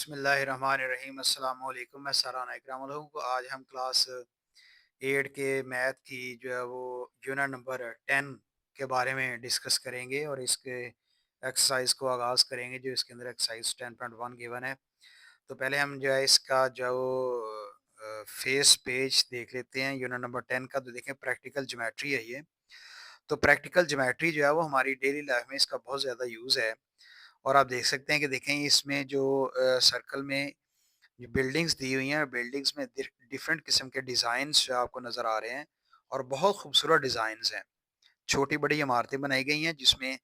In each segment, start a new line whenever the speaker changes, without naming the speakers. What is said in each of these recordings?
बिस्मिल्लाहिर्रहमानिर्रहीम अस्सलाम वालेकुम। मैं सराना इकराम हूँ। आज हम क्लास 8 के मैथ की जो है वो यूनिट नंबर 10 के बारे में डिस्कस करेंगे और इसके एक्सरसाइज को आगाज़ करेंगे जो इसके अंदर एक्सरसाइज 10.1 गिवन है। तो पहले हम जो है इसका जो फेस पेज देख लेते हैं यूनिट नंबर 10 का। तो देखें, प्रैक्टिकल ज्योमेट्री है ये। तो प्रैक्टिकल ज्योमेट्री जो है वो हमारी डेली लाइफ में इसका बहुत ज़्यादा यूज़ है। और आप देख सकते हैं कि देखें इसमें जो सर्कल में ये बिल्डिंग्स दी हुई हैं, बिल्डिंग्स में डिफरेंट किस्म के डिज़ाइंस जो आपको नज़र आ रहे हैं और बहुत खूबसूरत डिज़ाइंस हैं। छोटी-बड़ी इमारतें बनाई गई हैं जिसमें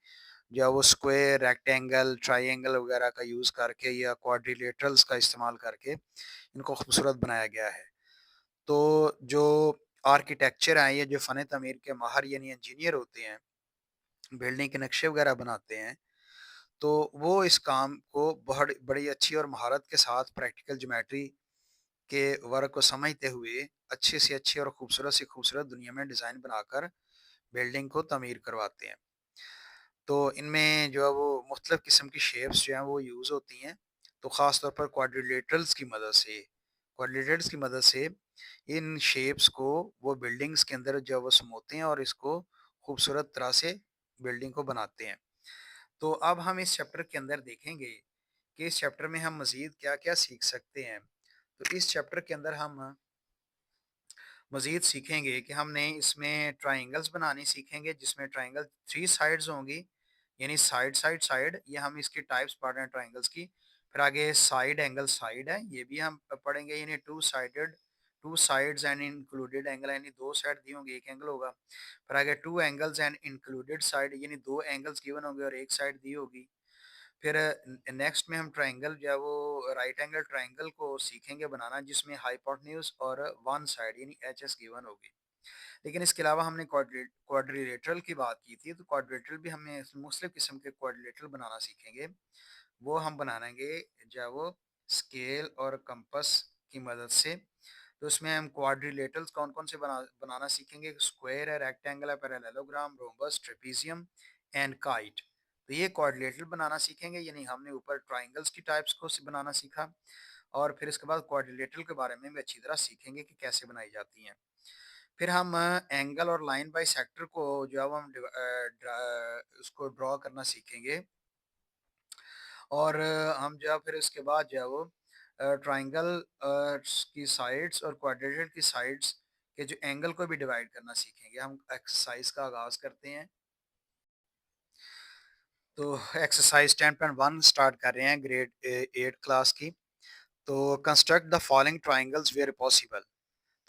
जो है वो स्क्वायर, रेक्टेंगल, ट्रायंगल वगैरह का यूज़ करके या क्वाड्रिलेटरल्स का इस्तेमाल करके इनको खूबसूरत बनाया गया है। तो जो आर्किटेक्चर हैं, ये जो फ़न-ए-तामीर के माहिर यानी इंजीनियर होते हैं, बिल्डिंग के नक्शे वगैरह बनाते हैं, तो वो इस काम को बहुत बड़ी अच्छी और महारत के साथ प्रैक्टिकल ज्योमेट्री के वर्क को समझते हुए अच्छे से अच्छे और खूबसूरत से खूबसूरत दुनिया में डिज़ाइन बनाकर बिल्डिंग को तमीर करवाते हैं। तो इनमें जो है वो मुख्तलिफ़ किस्म की शेप्स जो हैं वो यूज़ होती हैं। तो ख़ास तौर पर क्वाड्रिलेटरल्स की मदद से इन शेप्स को वो बिल्डिंग्स के अंदर जो है वो समोते हैं और इसको खूबसूरत तरह से बिल्डिंग को बनाते हैं। तो अब हम इस चैप्टर के अंदर देखेंगे कि इस चैप्टर में हम मज़ीद क्या-क्या सीख सकते हैं। तो इस चैप्टर के अंदर हम मज़ीद सीखेंगे कि हमने इसमें ट्रायंगल्स बनानी सीखेंगे जिसमें ट्रायंगल 3 साइड्स होंगी, यानी साइड, साइड, साइड। ये हम इसकी टाइप्स पढ़ रहे हैं ट्रायंगल्स की। फिर आगे साइड एंगल साइड है, ये भी हम पढ़ेंगे, यानी to sides and included angle, यानी 2 साइड दी होंगी, 1 एंगल होगा। फिर आगे 2 एंगल्स एंड इंक्लूडेड साइड, यानी 2 एंगल्स गिवन होंगे और 1 साइड दी होगी। फिर नेक्स्ट में हम ट्रायंगल जो है वो राइट एंगल ट्रायंगल को सीखेंगे बनाना जिसमें हाइपोटेन्यूज और वन साइड यानी एच एस गिवन होगी। लेकिन इसके अलावा हमने क्वाड्रिलेटरल की बात की थी, तो क्वाड्रिलेटरल भी हमें मुख्तलिफ किस्म के क्वाड्रिलेटरल बनाना सीखेंगे। वो हम बनाएंगे जो है वो स्केल और कंपास की मदद से। तो उसमें हम क्वाड्रिलेटरल्स कौन कौन से बनाना सीखेंगे। स्क्वायर है, रेक्टेंगल है, parallelogram, rhombus, trapezium and kite. तो ये क्वाड्रिलेटरल बनाना सीखेंगे, यानी हमने ऊपर ट्राइंगल्स की टाइप्स को बनाना सीखा और फिर इसके बाद क्वाड्रिलेटरल के बारे में भी अच्छी तरह सीखेंगे कि कैसे बनाई जाती हैं। फिर हम एंगल और लाइन बाई सेक्टर को जो है वो हम उसको ड्रॉ करना सीखेंगे। और हम जो है फिर इसके बाद जो है वो ट्राइंगल की साइड्स और क्वाड्रेटर की साइड्स के जो एंगल को भी डिवाइड करना सीखेंगे। हम एक्सरसाइज का आगाज करते हैं। तो एक्सरसाइज 10.1 स्टार्ट कर रहे हैं ग्रेड 8 क्लास की। तो construct the following triangles where possible.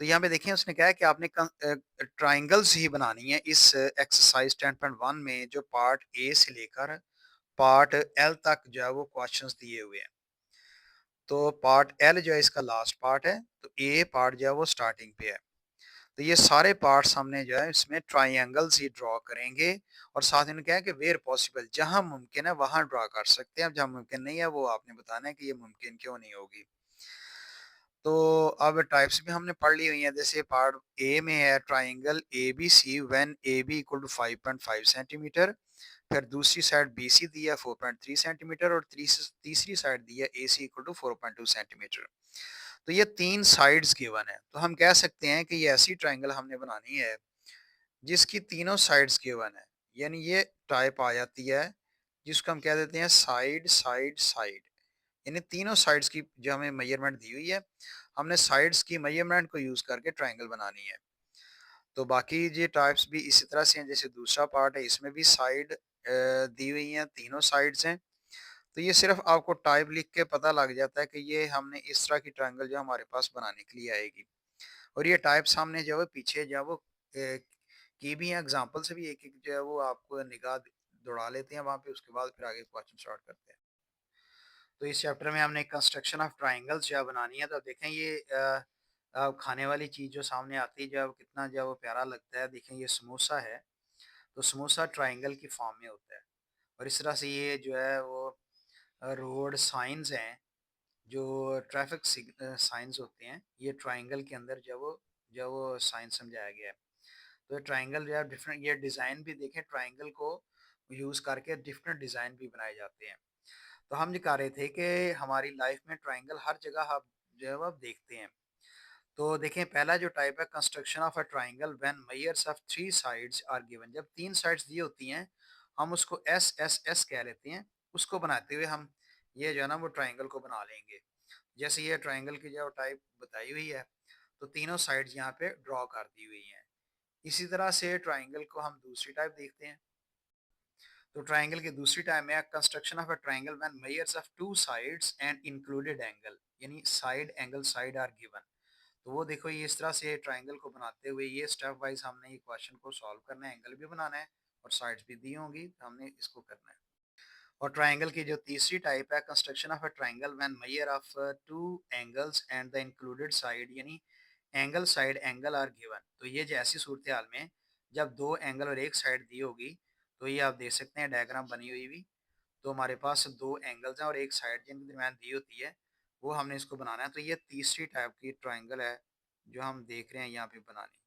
तो यहाँ पे देखें उसने कहा है कि आपने ट्राइंगल्स ही बनानी है इस एक्सरसाइज 10.1 में। जो पार्ट ए से लेकर पार्ट एल तक जो है वो क्वेश्चंस दिए हुए हैं। तो पार्ट एल जो है इसका लास्ट पार्ट है, तो ए पार्ट जो है वो स्टार्टिंग पे है। तो ये सारे पार्ट्स हमने जो है इसमें ट्राइंगल्स ही ड्रॉ करेंगे और साथ ही क्या है कि वेयर पॉसिबल, जहां मुमकिन है वहां ड्रॉ कर सकते हैं। अब जहां मुमकिन नहीं है वो आपने बताना है कि ये मुमकिन क्यों नहीं होगी। तो अब टाइप्स भी हमने पढ़ ली हुई है। जैसे पार्ट ए में है triangle A B C when A B equal to 5.5 centimetre. फिर दूसरी साइड बी सी दी है 4.3 सेंटीमीटर और तीसरी साइड दी है A C equal to 4.2 centimetre. तो ये 3 साइड्स गिवन है। तो हम कह सकते हैं कि ये ऐसी ट्राइंगल हमने बनानी है जिसकी तीनों साइड्स गिवन है। यानी ये टाइप आ जाती है जिसको हम कह देते हैं साइड साइड साइड। यानी तीनों साइड्स की जो हमें मेजरमेंट दी हुई है, हमने साइड्स की मेजरमेंट को यूज करके ट्राइंगल बनानी है। तो बाकी ये टाइप्स भी इसी तरह से हैं। जैसे दूसरा पार्ट है, इसमें भी साइड दी हुई हैं, तीनों साइड्स हैं। तो ये सिर्फ आपको टाइप लिख के पता लग जाता है कि ये हमने इस तरह की ट्रायंगल जो हमारे पास बनाने के लिए आएगी। और ये टाइप्स हमने जो है पीछे जो है वो की भी हैं, एग्जांपल से भी एक एक जो है वो आपको निगाह दौड़ा लेते हैं वहां पे। उसके बाद फिर आगे क्वेश्चन स्टार्ट करते हैं। तो इस चैप्टर में हमने कंस्ट्रक्शन ऑफ ट्राइंगल्स जो है बनानी है। तो देखें ये खाने वाली चीज जो सामने आती है जो है वो कितना जो है वो प्यारा लगता है। देखें ये समोसा है। तो समोसा ट्राइंगल की फॉर्म में होता है। और इस तरह से ये जो है वो रोड साइंस हैं, जो ट्रैफिक साइंस होते हैं, ये ट्राइंगल के अंदर जो वो साइंस समझाया गया है। तो ट्राइंगल जो है डिफरेंट, ये डिज़ाइन भी देखें ट्राइंगल को यूज़ करके डिफरेंट डिज़ाइन भी बनाए जाते हैं। तो हम ये कह रहे थे कि हमारी लाइफ में ट्रायंगल हर जगह आप जो है वो आप देखते हैं। तो देखें पहला जो टाइप है construction of a triangle when measures of three sides are given. जब तीन साइड्स दी होती हैं हम उसको एस एस एस कह लेते हैं। उसको बनाते हुए हम ये जो है ना वो ट्रायंगल को बना लेंगे। जैसे ये ट्रायंगल की जो टाइप बताई हुई है तो तीनों साइड्स यहाँ पे ड्रॉ कर दी हुई हैं। इसी तरह से ट्रायंगल को हम दूसरी टाइप देखते हैं। तो ट्रायंगल की दूसरी टाइप में construction of a triangle when measures of two sides and included angle, यानी side angle side are given. तो वो देखो ये इस तरह से ट्रायंगल को बनाते हुए ये स्टेप वाइज हमने ये क्वेश्चन को सॉल्व करना है। एंगल भी बनाना है और साइड्स भी दी होंगी तो हमने इसको करना है। और ट्रायंगल की जो तीसरी टाइप है construction of a triangle when measure of two angles and the included side, यानी angle side angle are given. तो ये जो ऐसी सूरत हाल में जब दो एंगल और एक साइड दी होगी तो ये आप देख सकते हैं डायग्राम बनी हुई भी। तो हमारे पास दो एंगल्स हैं और एक साइड जिनके दरमियान दी होती है वो हमने इसको बनाना है। तो ये तीसरी टाइप की ट्रायंगल है जो हम देख रहे हैं यहाँ पे बनानी।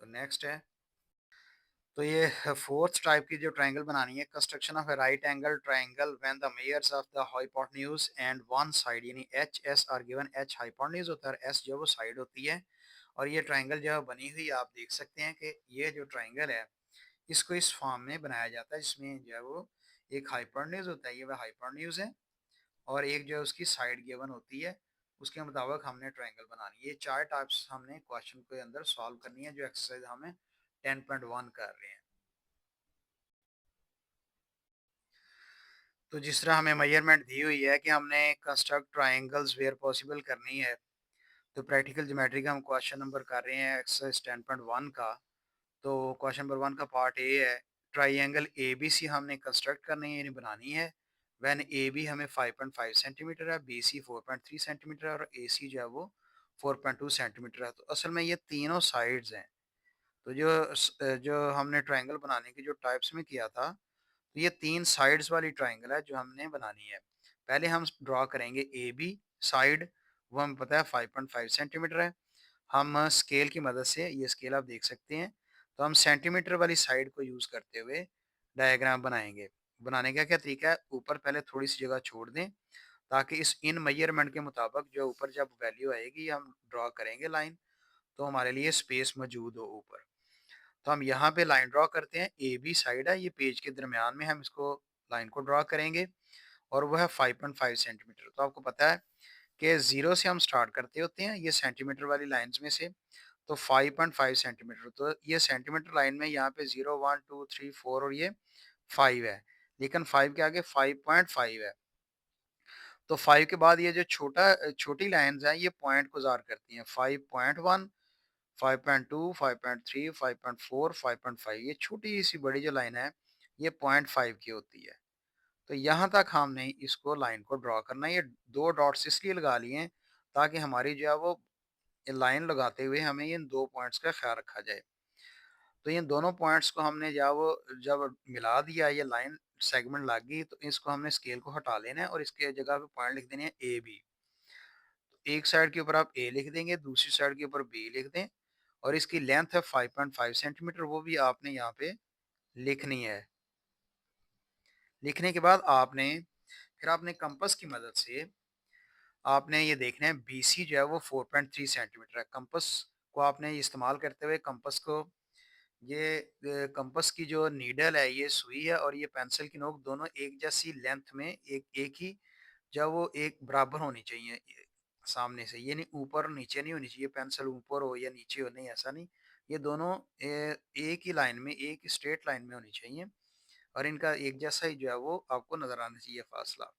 तो नेक्स्ट है, तो ये फोर्थ टाइप की जो ट्रायंगल बनानी है construction of a right angle triangle when the measures of the hypotenuse and one side, यानी H S R given. H hypotenuse होता है और एस जो वो साइड होती है। और ये ट्रायंगल जो है बनी हुई आप देख सकते हैं कि ये जो ट्रायंगल है इसको इस फॉर्म में बनाया जाता है जिसमें जो है वो एक हाइपोटेन्यूज होता है, ये वह हाइपोटेन्यूज है, और एक जो है उसकी साइड गिवन होती है। उसके मुताबिक हमने ट्रायंगल बनानी है। ये चार टाइप्स हमने क्वेश्चन के अंदर सॉल्व करनी है जो एक्सरसाइज हमें 10.1 कर रहे हैं। तो जिस तरह हमें मेजरमेंट दी हुई है कि हमने कंस्ट्रक्ट ट्रायंगल्स वेयर पॉसिबल करनी है, तो प्रैक्टिकल ज्योमेट्री का हम क्वेश्चन नंबर कर रहे हैं एक्सरसाइज 10.1 का। तो क्वेश्चन नंबर 1 का पार्ट ए है, ट्रायंगल ए बी सी हमने कंस्ट्रक्ट करनी है यानी बनानी है। व्हेन ए बी हमें 5.5 सेंटीमीटर है, बी सी 4.3 सेंटीमीटर है और ए सी जो है वो 4.2 सेंटीमीटर है। तो असल में ये तीनों साइड्स हैं। तो जो हमने ट्रायंगल बनाने की जो टाइप्स में किया था, तो ये तीन साइड्स वाली ट्रायंगल है जो हमने बनानी है। पहले हम ड्रॉ करेंगे ए बी साइड, वो हमें पता है 5.5 सेंटीमीटर है। हम स्केल की मदद से, ये स्केल आप देख सकते हैं, तो हम सेंटीमीटर वाली साइड को यूज़ करते हुए डायग्राम बनाएंगे। बनाने का क्या तरीका है, ऊपर पहले थोड़ी सी जगह छोड़ दें ताकि इस इन मेजरमेंट के मुताबिक जो ऊपर जब वैल्यू आएगी हम ड्रॉ करेंगे लाइन, तो हमारे लिए स्पेस मौजूद हो ऊपर। तो हम यहाँ पे लाइन ड्रॉ करते हैं, ए बी साइड है, ये पेज के दरमियान में हम इसको लाइन को ड्रॉ करेंगे और वो है 5.5 सेंटीमीटर। तो आपको पता है कि जीरो से हम स्टार्ट करते होते हैं ये सेंटीमीटर वाली लाइंस में से। तो 5.5 सेंटीमीटर, तो ये सेंटीमीटर लाइन में यहाँ पे 0 1 2 3 4 और ये 5 है, लेकिन 5 के आगे 5.5 है। तो 5 के बाद ये जो छोटी लाइंस हैं ये पॉइंट को ज़ाहिर करती हैं, 5.1 5.2 5.3 5.4 5.5। ये छोटी सी बड़ी जो लाइन है ये 0.5 की होती है। तो यहाँ तक हमने इसको लाइन को ड्रॉ करना है। ये दो डॉट्स इसलिए लगा लिए हैं ताकि हमारी जो है वो लाइन लगाते हुए हमें इन दो पॉइंट्स का ख्याल रखा जाए। तो इन दोनों पॉइंट्स को हमने जब मिला दिया, ये लाइन सेगमेंट लग गई, तो इसको हमने स्केल को हटा लेना है और इसके जगह पे पॉइंट लिख देने हैं ए बी। एक साइड के ऊपर आप ए लिख देंगे, दूसरी साइड के ऊपर बी लिख दें, और इसकी लेंथ है 5.5 सेंटीमीटर, वो भी आपने यहाँ पे लिखनी है। लिखने के बाद फिर आपने कंपास की मदद से आपने ये देखना है बीसी जो है वो 4.3 सेंटीमीटर है। कंपास को आपने इस्तेमाल करते हुए कंपास को, ये कंपास की जो नीडल है ये सुई है और ये पेंसिल की नोक दोनों एक जैसी लेंथ में एक एक ही, जब वो एक बराबर होनी चाहिए सामने से, ये नहीं ऊपर और नीचे नहीं होनी चाहिए, पेंसिल ऊपर हो या नीचे हो, नहीं ऐसा नहीं। ये दोनों एक ही लाइन में, एक स्ट्रेट लाइन में होनी चाहिए और इनका एक जैसा ही जो है वो आपको नजर आना चाहिए फासला।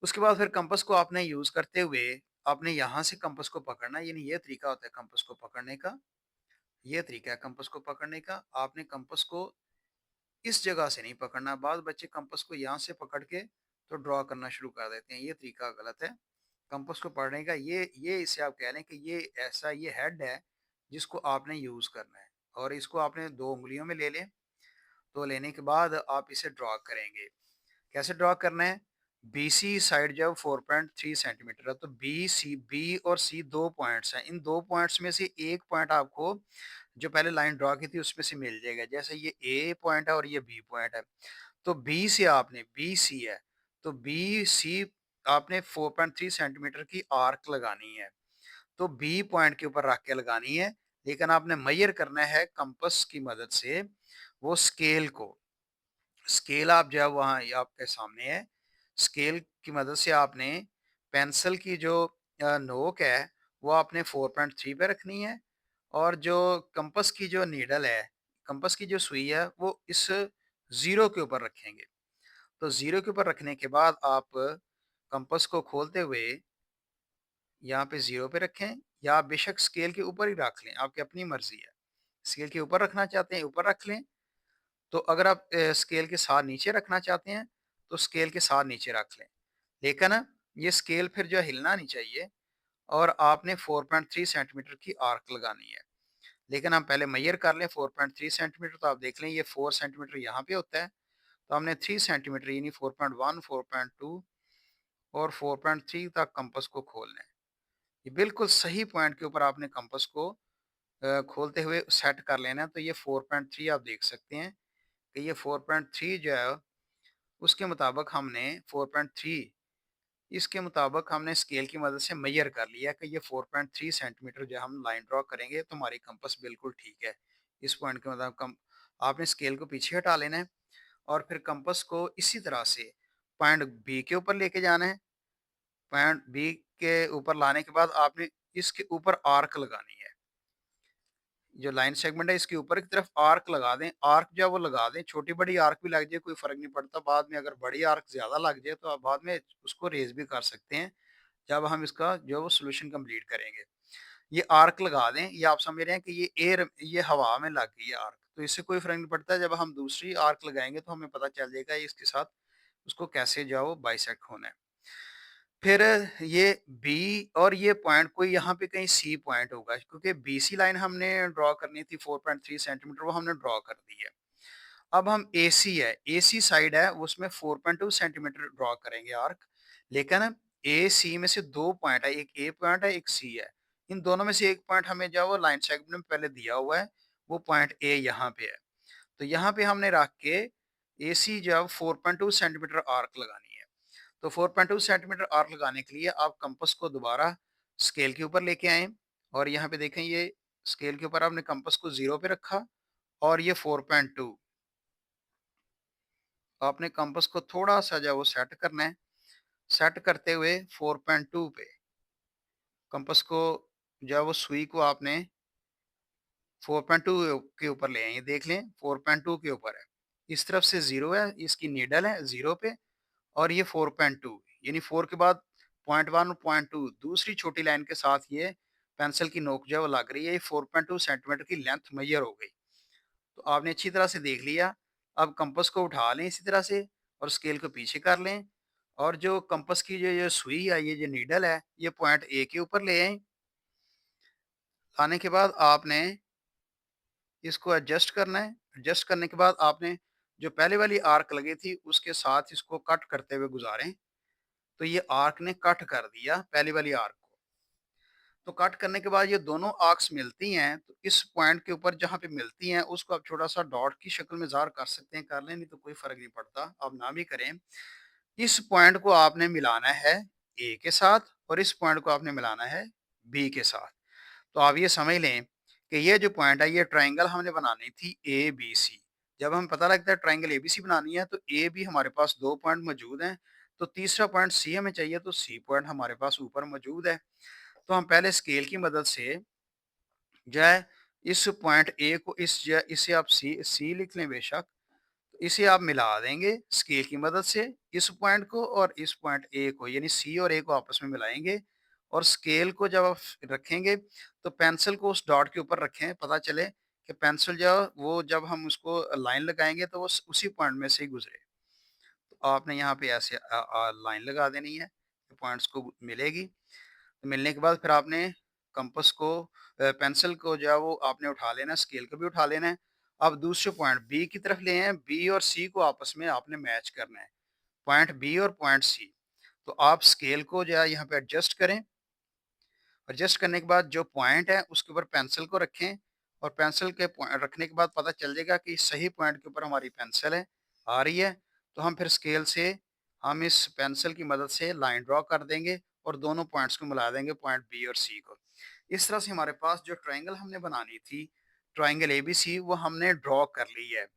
उसके बाद फिर कंपास को आपने यूज करते हुए आपने यहाँ से कंपास को पकड़ना है, यानी ये तरीका होता है कंपास को पकड़ने का। ये तरीका है कंपास को पकड़ने का। आपने कंपास को इस जगह से नहीं पकड़ना। बाद बच्चे कंपास को यहाँ से पकड़ के तो ड्रॉ करना शुरू कर देते हैं, ये तरीका गलत है। कंपास को पढ़ने का ये इसे आप कह रहे हैं कि ये ऐसा ये हेड है जिसको आपने यूज करना है, और इसको आपने दो उंगलियों में ले लें। तो लेने के बाद आप इसे ड्रॉ करेंगे। कैसे ड्रॉ करना है, बी सी साइड जो 4.3 सेंटीमीटर है, तो बी और सी दो पॉइंट्स हैं। इन दो पॉइंट्स में से एक पॉइंट आपको जो पहले लाइन ड्रॉ की थी उसमें से मिल जाएगा। जैसे ये ए पॉइंट है और ये बी पॉइंट है, तो बी से आपने बी सी है, तो बी, सी आपने 4.3 सेंटीमीटर की आर्क लगानी है। तो बी पॉइंट के ऊपर रख के लगानी है, लेकिन आपने मेजर करना है कंपास की मदद से वो स्केल को। स्केल आप जो है वहाँ ये आपके सामने है। स्केल की मदद से आपने पेंसिल की जो नोक है, वो आपने 4.3 पे रखनी है और जो कंपास की जो नीडल है, कंपास की जो सुई है, वो इस 0 के ऊपर रखेंगे। तो 0 के ऊपर रखने के बाद आप कंपास को खोलते हुए यहाँ पे 0 पे रखें या आप बेशक स्केल के ऊपर ही रख लें, आपकी अपनी मर्ज़ी है। स्केल के ऊपर रखना चाहते हैं, ऊपर रख लें। तो अगर आप स्केल के साथ नीचे रखना चाहते हैं, तो स्केल के साथ नीचे रख लें। लेकिन ना, ये स्केल फिर जो है हिलना नहीं चाहिए और आपने 4.3 सेंटीमीटर की आर्क लगानी है। लेकिन हम पहले मेजर कर लें 4.3 सेंटीमीटर, तो आप देख लें ये 4 सेंटीमीटर यहाँ पे होता है। तो हमने 3 सेंटीमीटर यानी 4.1, 4.2 और 4.3 तक कंपास को खोलना है। ये बिल्कुल सही पॉइंट के ऊपर आपने कंपास को खोलते हुए सेट कर लेना है। तो ये 4.3 आप देख सकते हैं कि ये 4.3 जो है उसके मुताबिक हमने 4.3 इसके मुताबिक हमने स्केल की मदद से मेजर कर लिया कि ये 4.3 सेंटीमीटर जो हम लाइन ड्रॉ करेंगे तो हमारी कंपास बिल्कुल ठीक है। इस पॉइंट के मुताबिक कम आपने स्केल को पीछे हटा लेना है और फिर कंपास को इसी तरह से पॉइंट बी के ऊपर लेके जाना है। पॉइंट बी के ऊपर लाने के बाद आपने इसके ऊपर आर्क लगानी है। जो लाइन सेगमेंट है इसके ऊपर की तरफ आर्क लगा दें। आर्क जो है वो लगा दें, छोटी-बड़ी आर्क भी लग जाए कोई फ़र्क नहीं पड़ता। बाद में अगर बड़ी आर्क ज़्यादा लग जाए तो आप बाद में उसको रेज़ भी कर सकते हैं, जब हम इसका जो है वो सॉल्यूशन कंप्लीट करेंगे। ये आर्क लगा दें, ये आप समझ रहे हैं कि ये हवा में लग गई है आर्क, तो इससे कोई फ़र्क नहीं पड़ता। जब हम दूसरी आर्क लगाएँगे तो हमें पता चल जाएगा इसके साथ उसको कैसे जो है वो बाइसेक्ट होना है। फिर ये बी और ये पॉइंट कोई यहाँ पे कहीं सी पॉइंट होगा, क्योंकि बीसी लाइन हमने ड्रॉ करनी थी 4.3 सेंटीमीटर, वो हमने ड्रॉ कर दी है। अब हम एसी है, एसी साइड है उसमें 4.2 सेंटीमीटर ड्रॉ करेंगे आर्क। लेकिन ए सी में से दो पॉइंट है, एक ए पॉइंट है, एक सी है। इन दोनों में से एक पॉइंट हमें जो है वो लाइन सेगमेंट में पहले दिया हुआ है, वो पॉइंट ए यहाँ पे है। तो यहाँ पे हमने रख के एसी जो है 4.2 सेंटीमीटर आर्क लगानी है। तो 4.2 सेंटीमीटर आर्क लगाने के लिए आप कंपास को दोबारा स्केल के ऊपर लेके आए और यहाँ पे देखें ये स्केल के ऊपर आपने कंपास को 0 पे रखा और ये 4.2 आपने कंपास को थोड़ा सा जो है वो सेट करना है। सेट करते हुए 4.2 पे कंपास को जो है वो सुई को आपने 4.2 के ऊपर ले आए, देख लें 4.2 के ऊपर है। इस तरफ से 0 है, इसकी नीडल है 0 पे और ये 4.2 यानी 4 के बाद पॉइंट 1 और पॉइंट 2 दूसरी छोटी लाइन के साथ ये पेंसिल की नोक जो है वो लग रही है। ये 4.2 सेंटीमीटर की लेंथ मेजर हो गई। तो आपने अच्छी तरह से देख लिया। अब कंपास को उठा लें इसी तरह से और स्केल को पीछे कर लें और जो कंपास की जो ये सुई है, ये जो नीडल है, ये पॉइंट ए के ऊपर ले आए। आने के बाद आपने इसको एडजस्ट करना है। एडजस्ट करने के बाद आपने जो पहले वाली आर्क लगी थी उसके साथ इसको कट करते हुए गुजारें। तो ये आर्क ने कट कर दिया पहली वाली आर्क को। तो कट करने के बाद ये दोनों आर्क्स मिलती हैं, तो इस पॉइंट के ऊपर जहाँ पे मिलती हैं उसको आप छोटा-सा डॉट की शक्ल में ज़ाहिर कर सकते हैं, कर लें, नहीं तो कोई फ़र्क नहीं पड़ता, आप ना भी करें। इस पॉइंट को आपने मिलाना है ए के साथ और इस पॉइंट को आपने मिलाना है बी के साथ। तो आप ये समझ लें कि ये जो पॉइंट है ये ट्रायंगल हमने बनानी थी ए बी सी। जब हमें पता लगता है ट्रायंगल एबीसी बनानी है तो ए बी हमारे पास 2 पॉइंट मौजूद हैं। तो तीसरा पॉइंट सी हमें चाहिए, तो सी पॉइंट हमारे पास ऊपर मौजूद है। तो हम पहले स्केल की मदद से जो है इस पॉइंट ए को इसे आप सी सी लिख लें बेशक। तो इसे आप मिला देंगे स्केल की मदद से, इस पॉइंट को और इस पॉइंट ए को, यानी सी और ए को आपस में मिलाएंगे और स्केल को जब आप रखेंगे तो पेंसिल को उस डॉट के ऊपर रखें, पता चले कि पेंसिल जो है वो जब हम उसको लाइन लगाएंगे तो वो उसी पॉइंट में से ही गुजरे। तो आपने यहाँ पे ऐसे लाइन लगा देनी है, पॉइंट्स को मिलेगी। तो मिलने के बाद फिर आपने कंपास को पेंसिल को जो है वो आपने उठा लेना है, स्केल को भी उठा लेना है। अब दूसरे पॉइंट बी की तरफ ले आए, बी और सी को आपस में आपने मैच करना है, पॉइंट बी और पॉइंट सी। तो आप स्केल को जो है यहाँ पे एडजस्ट करें। एडजस्ट करने के बाद जो पॉइंट है उसके ऊपर पेंसिल को रखें और पेंसिल के रखने के बाद पता चल जाएगा कि सही पॉइंट के ऊपर हमारी पेंसिल है, आ रही है। तो हम फिर स्केल से हम इस पेंसिल की मदद से लाइन ड्रॉ कर देंगे और दोनों पॉइंट्स को मिला देंगे, पॉइंट बी और सी को। इस तरह से हमारे पास जो ट्रायंगल हमने बनानी थी, ट्रायंगल एबीसी, वो हमने ड्रॉ कर ली है।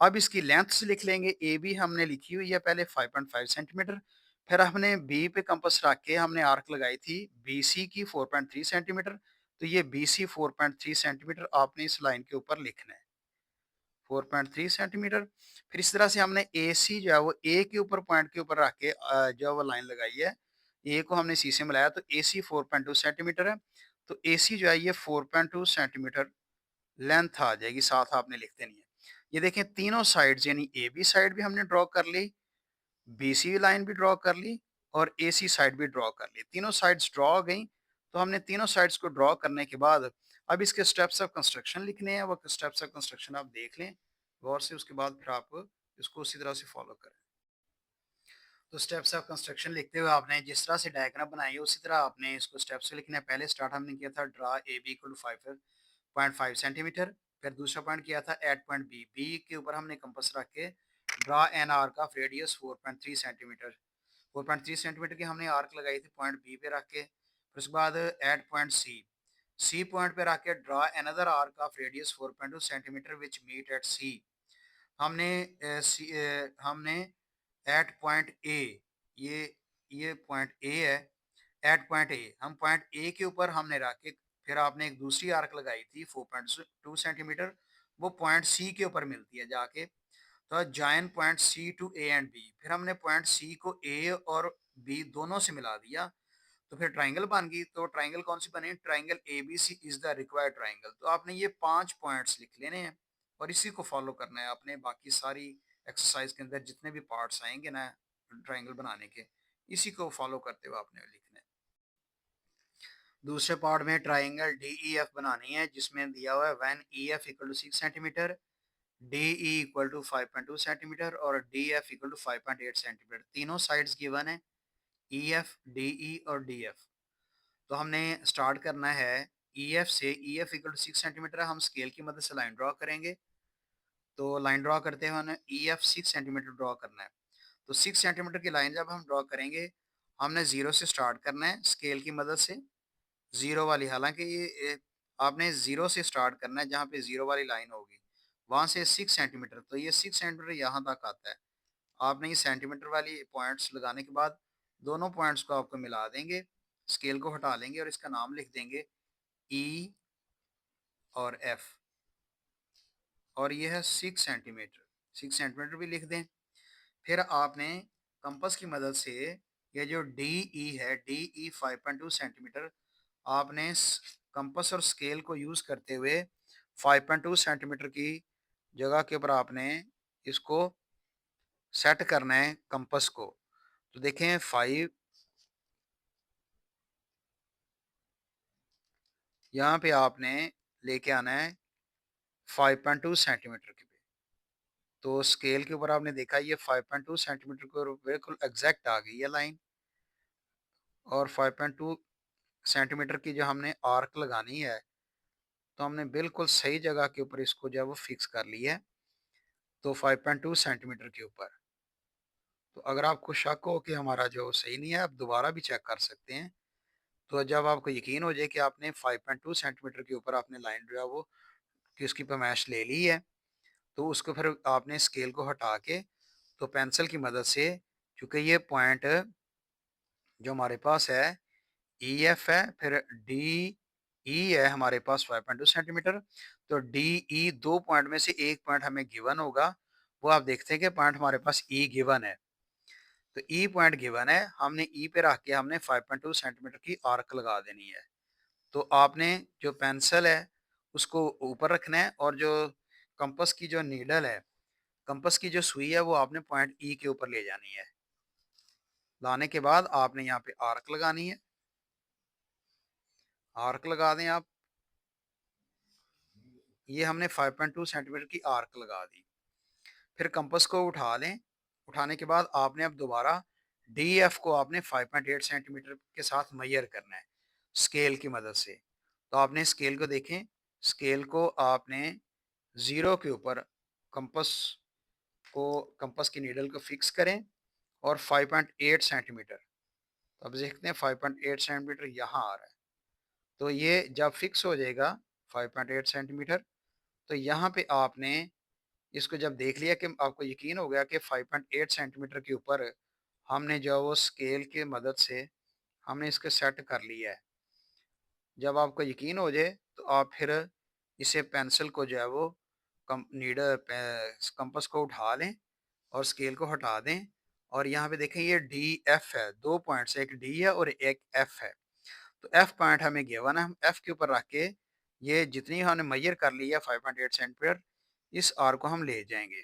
अब इसकी लेंथ्स लिख लेंगे। ए बी हमने लिखी हुई है पहले 5.5 सेंटीमीटर। फिर हमने बी पे कंपास रख के हमने आर्क लगाई थी बी सी की 4.3 सेंटीमीटर। तो ये बी सी 4.3 सेंटीमीटर आपने इस लाइन के ऊपर लिखना है, 4.3 सेंटीमीटर। फिर इस तरह से हमने ए सी जो है वो ए के ऊपर, पॉइंट के ऊपर रख के जो वो लाइन लगाई है, ए को हमने सी से मिलाया तो ए सी 4.2 सेंटीमीटर है। तो ए सी जो है ये 4.2 सेंटीमीटर लेंथ आ जाएगी, साथ आपने लिख देनी है। ये देखें तीनों साइड्स यानी ए बी साइड भी हमने ड्रॉ कर ली, बी सी लाइन भी ड्रॉ कर ली और ए सी साइड भी ड्रॉ कर ली। तीनों साइड्स ड्रॉ हो गई। तो हमने तीनों साइड्स को ड्रॉ करने के बाद अब इसके स्टेप्स ऑफ कंस्ट्रक्शन लिखने हैं। वो स्टेप्स ऑफ कंस्ट्रक्शन आप देख लें गौर से, उसके बाद फिर आप इसको उसी तरह से फॉलो करें। तो स्टेप्स ऑफ कंस्ट्रक्शन लिखते हुए आपने जिस तरह से डायग्राम बनाई है उसी तरह आपने इसको स्टेप्स से लिखना है। पहले स्टार्ट हमने किया था draw A B equal to 5.5 centimetre. फिर दूसरा पॉइंट किया था एट पॉइंट बी, बी के ऊपर हमने कंपास रख के draw N arc of radius 4.3 centimetre. 4.3 centimetre की हमने आर्क लगाई थी पॉइंट बी पे रख के। फिर उसके बाद at point C, C point पे रख के draw another arc of radius 4.2 centimetre which meet at C. हमने हमने एट पॉइंट ए, ये ये पॉइंट ए है, एट पॉइंट ए, हम पॉइंट ए के ऊपर हमने रख के फिर आपने एक दूसरी आर्क लगाई थी 4.2 सेंटीमीटर, वो पॉइंट सी के ऊपर मिलती है जाके। तो join point C to A and B, फिर हमने पॉइंट सी को ए और बी दोनों से मिला दिया तो फिर ट्राइंगल बन गई। तो ट्राइंगल कौन सी बनी? Triangle A B C is the required triangle. तो आपने ये 5 पॉइंट्स लिख लेने हैं और इसी को फॉलो करना है आपने। बाकी सारी एक्सरसाइज के अंदर जितने भी पार्ट्स आएंगे ना ट्राइंगल बनाने के, इसी को फॉलो करते हुए आपने लिखना है। दूसरे पार्ट में ट्राइंगल डी ई एफ बनानी है जिसमें दिया हुआ है when E F equal to 6 centimetre, D E equal to 5.2 centimetre और D F equal to 5.8 centimetre. तीनों साइड्स गिवन है, ई एफ, डी ई और डी एफ। तो हमने स्टार्ट करना है ई एफ से। E F equal to 6 centimetre है, हम स्केल की मदद से लाइन ड्रॉ करेंगे। तो लाइन ड्रॉ करते हुए हमें ई एफ 6 सेंटीमीटर ड्रॉ करना है। तो 6 सेंटीमीटर की लाइन जब हम ड्रॉ करेंगे, हमने जीरो से स्टार्ट करना है स्केल की मदद से, जीरो वाली। हालांकि आपने जीरो से स्टार्ट करना है, जहाँ पे जीरो वाली लाइन होगी वहां से 6 सेंटीमीटर, तो ये 6 सेंटीमीटर यहाँ तक आता है। आपने ये सेंटीमीटर वाली पॉइंट्स लगाने के बाद दोनों पॉइंट्स को आपको मिला देंगे, स्केल को हटा लेंगे और इसका नाम लिख देंगे ई और एफ, और ये है 6 सेंटीमीटर। 6 सेंटीमीटर भी लिख दें। फिर आपने कंपास की मदद से ये जो डी ई है, डी ई 5.2 सेंटीमीटर, आपने कंपास और स्केल को यूज करते हुए 5.2 सेंटीमीटर की जगह के ऊपर आपने इसको सेट करना है कंपास को। तो देखें 5, यहाँ पे आपने लेके आना है 5.2 सेंटीमीटर के पे। तो स्केल के ऊपर आपने देखा ये 5.2 सेंटीमीटर को बिल्कुल एग्जैक्ट आ गई है लाइन। और 5.2 सेंटीमीटर की जो हमने आर्क लगानी है, तो हमने बिल्कुल सही जगह के ऊपर इसको जो है वो फिक्स कर लिया है। तो 5.2 सेंटीमीटर के ऊपर। तो अगर आपको शक हो कि हमारा जो सही नहीं है, आप दोबारा भी चेक कर सकते हैं। तो जब आपको यकीन हो जाए कि आपने 5.2 सेंटीमीटर के ऊपर आपने लाइन जो है वो कि उसकी पैमाइश ले ली है, तो उसको फिर आपने स्केल को हटा के तो पेंसिल की मदद से, चूंकि ये पॉइंट जो हमारे पास है ई एफ है, फिर डी ई है हमारे पास 5.2 सेंटीमीटर। तो डी ई दो पॉइंट में से एक पॉइंट हमें गिवन होगा, वो आप देखते हैं कि पॉइंट हमारे पास ई गिवन है। तो ई पॉइंट गिवन है, हमने ई पे रख के हमने 5.2 सेंटीमीटर की आर्क लगा देनी है। तो आपने जो पेंसिल है उसको ऊपर रखना है और जो कंपास की जो नीडल है, कंपास की जो सुई है, वो आपने पॉइंट ई के ऊपर ले जानी है। लाने के बाद आपने यहाँ पे आर्क लगानी है। आर्क लगा दें आप। ये हमने 5.2 सेंटीमीटर की आर्क लगा दी। फिर कंपास को उठा लें। उठाने के बाद आपने अब दोबारा डी एफ को आपने 5.8 सेंटीमीटर के साथ मेजर करना है स्केल की मदद से। तो आपने स्केल को देखें, स्केल को आपने जीरो के ऊपर कंपास को, कंपास की नीडल को फिक्स करें और 5.8 सेंटीमीटर। तो अब देखते हैं 5.8 सेंटीमीटर यहाँ आ रहा है। तो ये जब फिक्स हो जाएगा 5.8 सेंटीमीटर, तो यहाँ पे आपने इसको जब देख लिया कि आपको यकीन हो गया कि 5.8 सेंटीमीटर के ऊपर हमने जो है वो स्केल की मदद से हमने इसको सेट कर लिया है। जब आपको यकीन हो जाए तो आप फिर इसे पेंसिल को जो है वो कंपास को उठा लें और स्केल को हटा दें। और यहाँ पे देखें ये डी एफ है, 2 पॉइंट्स, एक डी है और एक एफ है। तो एफ पॉइंट हमें गिवन है, हम एफ के ऊपर रख के ये जितनी हमने मेजर कर ली है 5.8 सेंटीमीटर, इस आर को हम ले जाएंगे।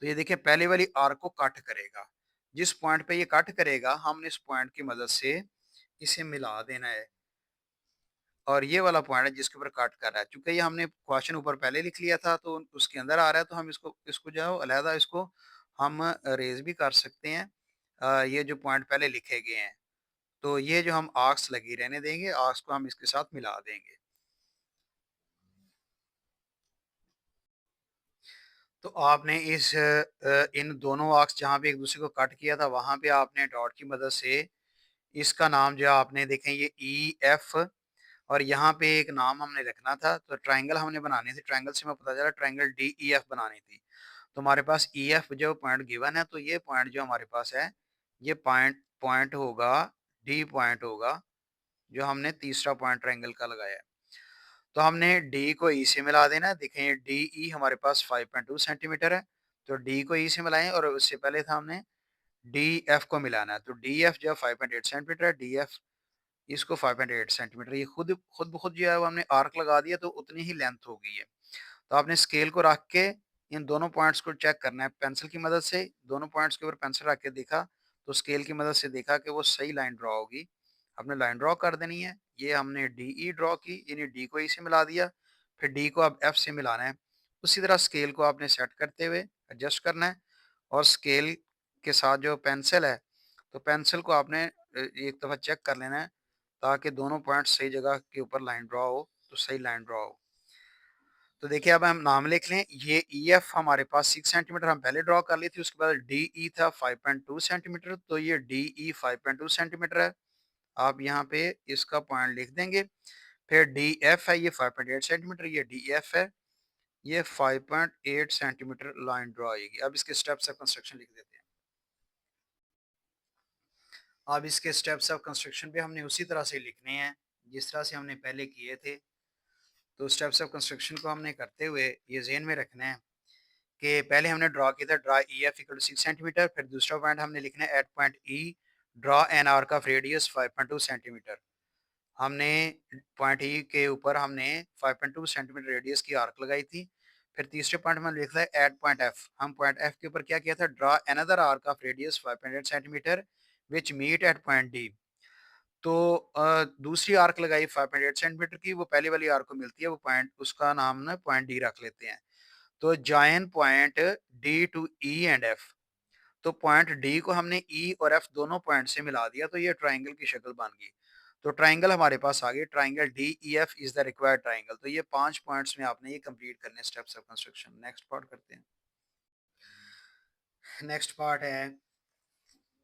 तो ये देखिए पहले वाली आर को कट करेगा। जिस पॉइंट पे ये कट करेगा हमने इस पॉइंट की मदद से इसे मिला देना है। और ये वाला पॉइंट है जिसके ऊपर कट कर रहा है, चूंकि ये हमने क्वेश्चन ऊपर पहले लिख लिया था तो उसके अंदर आ रहा है, तो हम इसको इसको जो है अलहदा इसको हम रेज भी कर सकते हैं। ये जो पॉइंट पहले लिखे गए हैं, तो ये जो हम आर्क्स लगी रहने देंगे, आर्क्स को हम इसके साथ मिला देंगे। तो आपने इन दोनों आर्क्स जहाँ पे एक दूसरे को कट किया था वहां पे आपने डॉट की मदद से इसका नाम जो है आपने देखें ये ई एफ, और यहाँ पे एक नाम हमने रखना था। तो ट्राइंगल हमने बनानी थी, ट्राइंगल से हमें पता चला ट्राइंगल डी ई एफ बनानी थी। तो हमारे पास ई एफ जो पॉइंट गिवन है, तो ये पॉइंट जो हमारे पास है ये पॉइंट पॉइंट होगा, डी पॉइंट होगा जो हमने तीसरा पॉइंट ट्राइंगल का लगाया है। तो हमने डी को ई से मिला देना है। देखें डी ई हमारे पास 5.2 सेंटीमीटर है, तो डी को ई से मिलाएं और उससे पहले था हमने डी एफ को मिलाना है। तो डी एफ जो 5.8 सेंटीमीटर है, डी एफ इसको 5.8 सेंटीमीटर, ये खुद खुद ब खुद जो है वो हमने आर्क लगा दिया तो उतनी ही लेंथ हो गई है। तो आपने स्केल को रख के इन दोनों पॉइंट्स को चेक करना है पेंसिल की मदद से। दोनों पॉइंट्स के ऊपर पेंसिल रख के देखा तो स्केल की मदद से देखा कि वो सही लाइन ड्रॉ होगी। आपने लाइन ड्रॉ कर देनी है। ये हमने डी ई ड्रॉ की, यानी डी को ई से मिला दिया, फिर डी को अब एफ से मिलाना है। उसी तरह स्केल को आपने सेट करते हुए एडजस्ट करना है, और स्केल के साथ जो पेंसिल है, तो पेंसिल को आपने एक दफ़ा चेक कर लेना है ताकि दोनों पॉइंट सही जगह के ऊपर लाइन ड्रॉ हो, तो सही लाइन ड्रॉ हो। तो देखिए अब हम नाम लिख लें, ये ई एफ हमारे पास 6 सेंटीमीटर हम पहले ड्रॉ कर ली थी, उसके बाद डी ई था 5.2 सेंटीमीटर, तो ये डी ई 5.2 सेंटीमीटर है। आप यहाँ पे इसका पॉइंट लिख देंगे। फिर डी एफ है ये 5.8 सेंटीमीटर, ये डी एफ है ये 5.8 सेंटीमीटर लाइन ड्रॉ आएगी। अब इसके स्टेप्स ऑफ कंस्ट्रक्शन लिख देते हैं। अब इसके स्टेप्स ऑफ कंस्ट्रक्शन भी हमने उसी तरह से लिखने हैं जिस तरह से हमने पहले किए थे। तो स्टेप्स ऑफ कंस्ट्रक्शन को हमने करते हुए ये ज़हन में रखना है कि पहले हमने ड्रॉ किया था draw E F equal to 6 centimetre. फिर दूसरा पॉइंट हमने लिखना है at point E draw an arc of radius 5.2 centimetre. हमने पॉइंट ई के ऊपर हमने 5.2 सेंटीमीटर रेडियस की आर्क लगाई थी। फिर तीसरे पॉइंट में लिखा है एट पॉइंट एफ, हम पॉइंट एफ के ऊपर क्या किया था, draw another arc of radius 5.8 centimetre which meet at point D. तो दूसरी आर्क लगाई 5.8 सेंटीमीटर की, वो पहले वाली आर्क को मिलती है, वो पॉइंट उसका नाम ना पॉइंट डी रख लेते हैं। तो join point D to E and F. तो पॉइंट डी को हमने ई और एफ दोनों पॉइंट से मिला दिया, तो ये ट्राइंगल की शक्ल बन गई। तो ट्राइंगल हमारे पास आ गई, triangle D E F is the required triangle. तो ये 5 पॉइंट्स में आपने ये कंप्लीट करने steps of construction. Next part करते हैं। नेक्स्ट पार्ट है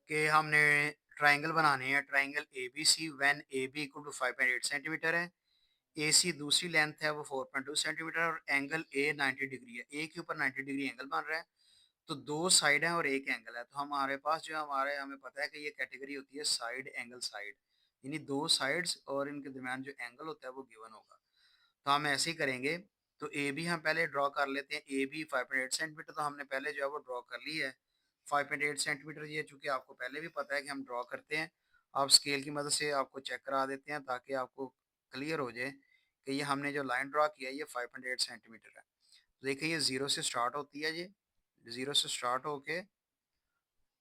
कि हमने ट्राइंगल बनाने हैं, triangle A B C when A B equal to 5.8 centimetre है, ए सी दूसरी लेंथ है वो 4.2 सेंटीमीटर, और एंगल ए 90 डिग्री है, ए के ऊपर 90 डिग्री एंगल बन रहा है। तो दो साइड है और एक एंगल है, तो हमारे पास जो हमारे हमें पता है कि ये कैटेगरी होती है साइड एंगल साइड, यानी दो साइड्स और इनके दरमियान जो एंगल होता है वो गिवन होगा। तो हम ऐसे ही करेंगे। तो ए बी हम पहले ड्रॉ कर लेते हैं, ए बी 5.8 सेंटीमीटर, तो हमने पहले जो है वो ड्रॉ कर ली है 5.8 सेंटीमीटर। ये चूंकि आपको पहले भी पता है कि हम ड्रॉ करते हैं, आप स्केल की मदद से आपको चेक करा देते हैं ताकि आपको क्लियर हो जाए कि ये हमने जो लाइन ड्रॉ किया है ये 5.8 सेंटीमीटर है। तो देखिए ये ज़ीरो से स्टार्ट होती है, ये ज़ीरो से स्टार्ट होके,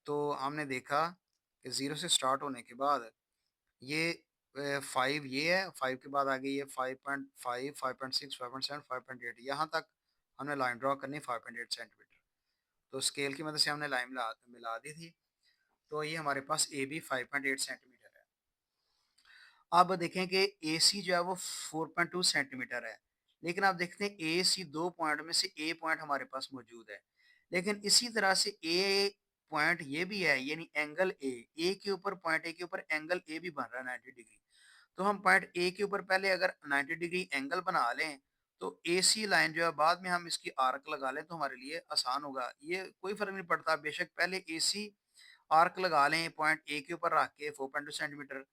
तो हमने देखा कि ज़ीरो से स्टार्ट होने के बाद ये 5 ये है, 5 के बाद आगे ये 5.5 5.6 5.7 5.8 यहाँ तक हमने लाइन ड्रॉ करनी 5.8 सेंटीमीटर। तो स्केल की मदद से हमने लाइन मिला मिला दी थी। तो ये हमारे पास ए बी 5.8 सेंटीमीटर है। अब देखें कि ए सी जो है वो 4.2 सेंटीमीटर है, लेकिन आप देखते हैं ए सी दो पॉइंट में से ए पॉइंट हमारे पास मौजूद है, लेकिन इसी तरह से ए पॉइंट ये भी है, यानी एंगल ए के ऊपर, पॉइंट ए के ऊपर एंगल ए भी बन रहा है 90 डिग्री। तो हम पॉइंट ए के ऊपर पहले अगर 90 डिग्री एंगल बना लें, तो एसी लाइन जो है बाद में हम इसकी आर्क लगा लें तो हमारे लिए आसान होगा। ये कोई फर्क नहीं पड़ता, बेशक पहले एसी आर्क लगा लें पॉइंट ए के ऊपर रख के 4.2 सेंटीमीटर,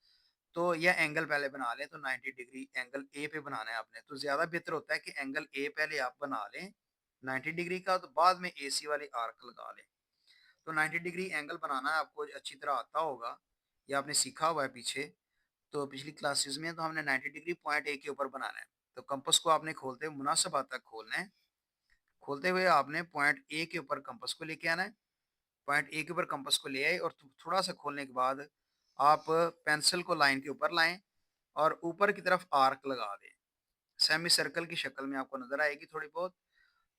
तो यह एंगल पहले बना लें। तो 90 डिग्री एंगल ए पे बनाना है आपने, तो ज्यादा बेहतर होता है कि एंगल ए पहले आप बना लें 90 डिग्री का, तो बाद में एसी वाली आर्क लगा लें। तो 90 डिग्री एंगल बनाना है आपको अच्छी तरह आता होगा, या आपने सीखा हुआ है पीछे, तो पिछली क्लासेस में तो हमने 90 डिग्री पॉइंट ए के ऊपर बनाना है। तो कंपास को आपने खोलते हुए मुनासिब हद तक खोलना है। खोलते हुए आपने पॉइंट ए के ऊपर कंपास को लेके आना है। पॉइंट ए के ऊपर कंपास को ले आए और थोड़ा सा खोलने के बाद आप पेंसिल को लाइन के ऊपर लाएं और ऊपर की तरफ आर्क लगा दें। सेमी सर्कल की शक्ल में आपको नजर आएगी थोड़ी बहुत।